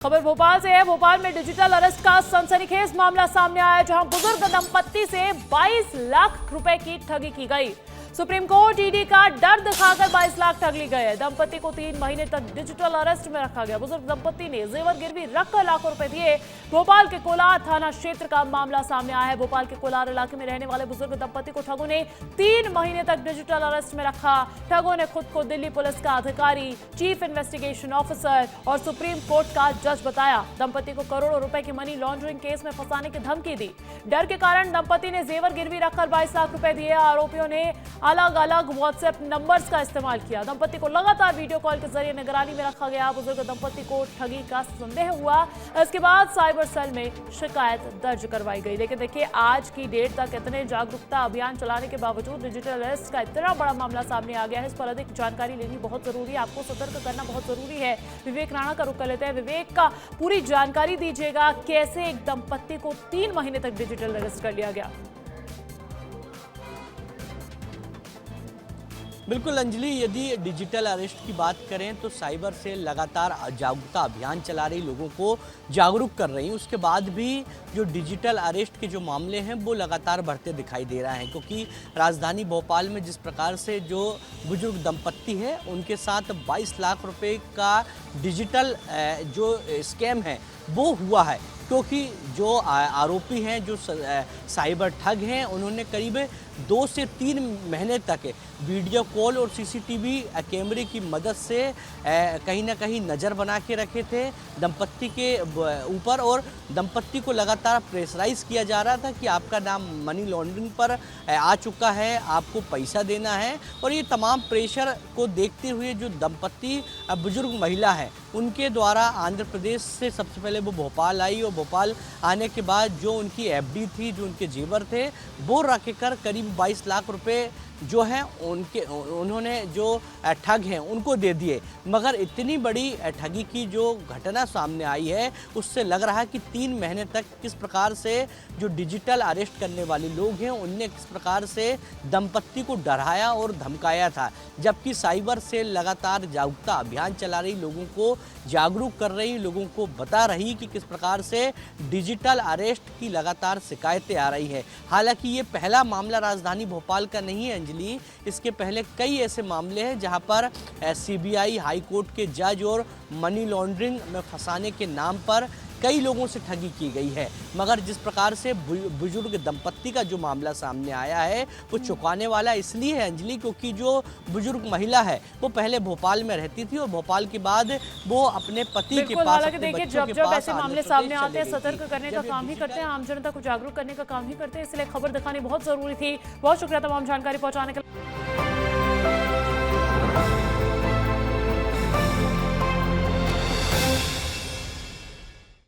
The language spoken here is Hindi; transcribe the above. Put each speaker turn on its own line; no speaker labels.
खबर भोपाल से है। भोपाल में डिजिटल अरेस्ट का सनसनीखेज मामला सामने आया, जहां बुजुर्ग दंपत्ति से 22 लाख रुपए की ठगी की गई। सुप्रीम कोर्ट ईडी का डर दिखाकर 22 लाख ठग ली गए। दंपत्ति को 3 महीने तक डिजिटल अरेस्ट में रखा गया। बुजुर्ग दंपत्ति ने जेवर गिरवी रखकर लाखों रुपए दिए। भोपाल के कोलार थाना क्षेत्र का मामला सामने आया है। भोपाल के कोलार इलाके में रहने वाले बुजुर्ग दंपत्ति को ठगों ने 3 महीने तक डिजिटल अरेस्ट में रखा। ठगों ने खुद को दिल्ली पुलिस का अधिकारी, चीफ इन्वेस्टिगेशन ऑफिसर और सुप्रीम कोर्ट का जज बताया। दंपत्ति को करोड़ों रुपए की मनी लॉन्ड्रिंग केस में फंसाने की धमकी दी। डर के कारण दंपत्ति ने जेवर गिरवी रखकर 22 लाख रुपए दिए। आरोपियों ने अलग अलग व्हाट्सएप नंबर्स का इस्तेमाल किया। दंपत्ति को लगातार वीडियो कॉल के जरिए निगरानी में रखा गया। बुजुर्ग दंपत्ति को ठगी का संदेह हुआ। इसके बाद साइबर सेल में शिकायत दर्ज करवाई गई। लेकिन देखिए, आज की डेट तक इतने जागरूकता अभियान चलाने के बावजूद डिजिटल अरेस्ट का इतना बड़ा मामला सामने आ गया है। इस पर अधिक जानकारी लेनी बहुत जरूरी है, आपको सतर्क करना बहुत जरूरी है। विवेक राणा का रुख कर लेते हैं। विवेक, का पूरी जानकारी दीजिएगा, कैसे एक दंपत्ति को 3 महीने तक डिजिटल अरेस्ट कर लिया गया?
बिल्कुल अंजलि, यदि डिजिटल अरेस्ट की बात करें तो साइबर सेल लगातार जागरूकता अभियान चला रही, लोगों को जागरूक कर रही। उसके बाद भी जो डिजिटल अरेस्ट के जो मामले हैं वो लगातार बढ़ते दिखाई दे रहे हैं, क्योंकि राजधानी भोपाल में जिस प्रकार से जो बुजुर्ग दंपत्ति है उनके साथ 22 लाख रुपए का डिजिटल जो स्कैम है वो हुआ है। क्योंकि जो आरोपी हैं, जो साइबर ठग हैं, उन्होंने करीब 2 से 3 महीने तक वीडियो कॉल और सीसीटीवी कैमरे की मदद से कहीं ना कहीं नज़र बना के रखे थे दंपत्ति के ऊपर, और दंपत्ति को लगातार प्रेशराइज किया जा रहा था कि आपका नाम मनी लॉन्ड्रिंग पर आ चुका है, आपको पैसा देना है। और ये तमाम प्रेशर को देखते हुए जो दंपत्ति बुजुर्ग महिला है उनके द्वारा आंध्र प्रदेश से सबसे पहले वो भोपाल आई, और भोपाल आने के बाद जो उनकी एफडी थी, जो उनके जेवर थे, वो रख कर करीब 22 लाख रुपए जो हैं उन्होंने जो ठग हैं उनको दे दिए। मगर इतनी बड़ी ठगी की जो घटना सामने आई है उससे लग रहा है कि 3 महीने तक किस प्रकार से जो डिजिटल अरेस्ट करने वाले लोग हैं उनने किस प्रकार से दंपत्ति को डराया और धमकाया था। जबकि साइबर सेल लगातार जागरूकता अभियान चला रही, लोगों को जागरूक कर रही, लोगों को बता रही कि किस प्रकार से डिजिटल अरेस्ट की लगातार शिकायतें आ रही है। हालांकि ये पहला मामला राजधानी भोपाल का नहीं है अंजलि, इसके पहले कई ऐसे मामले हैं जहां पर सीबीआई, हाई कोर्ट के जज और मनी लॉन्ड्रिंग में फंसाने के नाम पर कई लोगों से ठगी की गई है। मगर जिस प्रकार से बुजुर्ग दंपत्ति का जो मामला सामने आया है वो चौंकाने वाला इसलिए है अंजलि, क्योंकि जो बुजुर्ग महिला है वो पहले भोपाल में रहती थी और भोपाल के बाद वो अपने पति के पास,
हालांकि देखिए, जब ऐसे मामले सामने आते हैं सतर्क करने का काम ही करते हैं, आम जनता को जागरूक करने का काम ही करते हैं, इसलिए खबर दिखानी बहुत जरूरी थी। बहुत शुक्रिया तमाम जानकारी पहुंचाने के लिए।